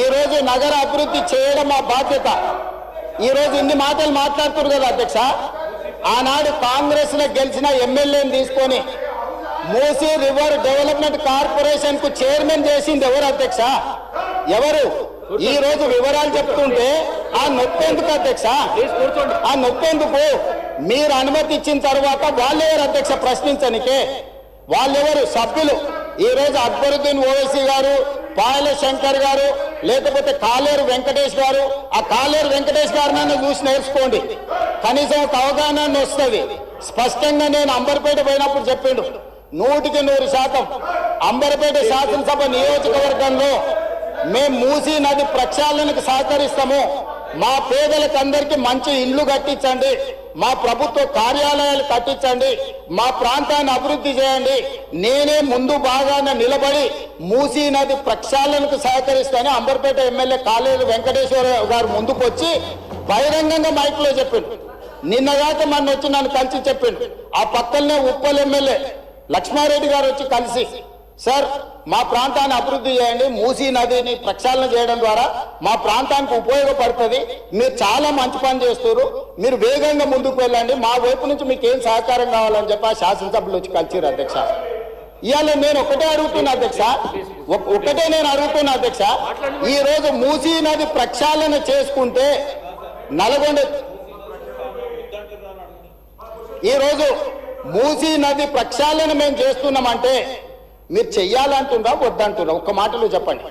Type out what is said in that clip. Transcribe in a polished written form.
ఈ రోజు నగర అభివృద్ధి చేయడం మా బాధ్యత. ఈ రోజు ఇన్ని మాటలు మాట్లాడుతున్నారు కదా అధ్యక్ష. ఆనాడు కాంగ్రెస్ లో గెలిచిన ఎమ్మెల్యేని తీసుకొని మూసీ రివర్ డెవలప్మెంట్ కార్పొరేషన్ కు చైర్మన్ చేసింది ఎవరు అధ్యక్ష? ఎవరు? ఈ రోజు వివరాలు చెప్తుంటే ఆ నొప్పేందుకు అధ్యక్ష? ఆ నొప్పేందుకు? మీరు అనుమతి ఇచ్చిన తర్వాత వాళ్ళెవరు అధ్యక్ష ప్రశ్నించనికే? వాళ్ళెవరు సభ్యులు? ఈ రోజు అక్బరుద్దీన్ ఓవైసీ గారు, పాయల శంకర్ గారు, లేకపోతే కాలేరు వెంకటేష్ గారు, ఆ కాలేరు వెంకటేష్ గారినైనా చూసి నేర్చుకోండి, కనీసం ఒక అవగాహన వస్తుంది. స్పష్టంగా నేను అంబర్పేట పోయినప్పుడు చెప్పిండు, 100% అంబర్పేట శాసనసభ నియోజకవర్గంలో మేము మూసీ నది ప్రక్షాళనకు సహకరిస్తాము. మా పేదలకు అందరికీ మంచి ఇండ్లు కట్టించండి, మా ప్రభుత్వ కార్యాలయాలు కట్టించండి, మా ప్రాంతాన్ని అభివృద్ధి చేయండి, నేనే ముందు భాగాన నిలబడి మూసీ నది ప్రక్షాళనకు సహకరిస్తానని అంబర్పేట ఎమ్మెల్యే కాలేరు వెంకటేశ్వర గారు ముందుకు వచ్చి బహిరంగంగా మైక్లో చెప్పిండు. నిన్నదాకా మన వచ్చి నన్ను కలిసి చెప్పిండు. ఆ పక్కనే ఉప్పల్ ఎమ్మెల్యే లక్ష్మారెడ్డి గారు వచ్చి కలిసి, సార్ మా ప్రాంతాన్ని అభివృద్ధి చేయండి, మూసీ నదిని ప్రక్షాళన చేయడం ద్వారా మా ప్రాంతానికి ఉపయోగపడుతుంది, మీరు చాలా మంచి పని చేస్తారు, మీరు వేగంగా ముందుకు వెళ్ళండి, మా వైపు నుంచి మీకు ఏం సహకారం కావాలని చెప్పి ఆ శాసనసభ్యులు వచ్చి కలిసిరు అధ్యక్ష. ఇవాళ నేను ఒకటే అడుగుతున్నా అధ్యక్ష, ఈ రోజు మూసీ నది ప్రక్షాళన చేసుకుంటే నల్గొండ, ఈ రోజు మూసీ నది ప్రక్షాళన మేము చేస్తున్నామంటే మీరు చెయ్యాలంటున్నా వద్దంటున్నా? ఒక్క మాటలో చెప్పండి.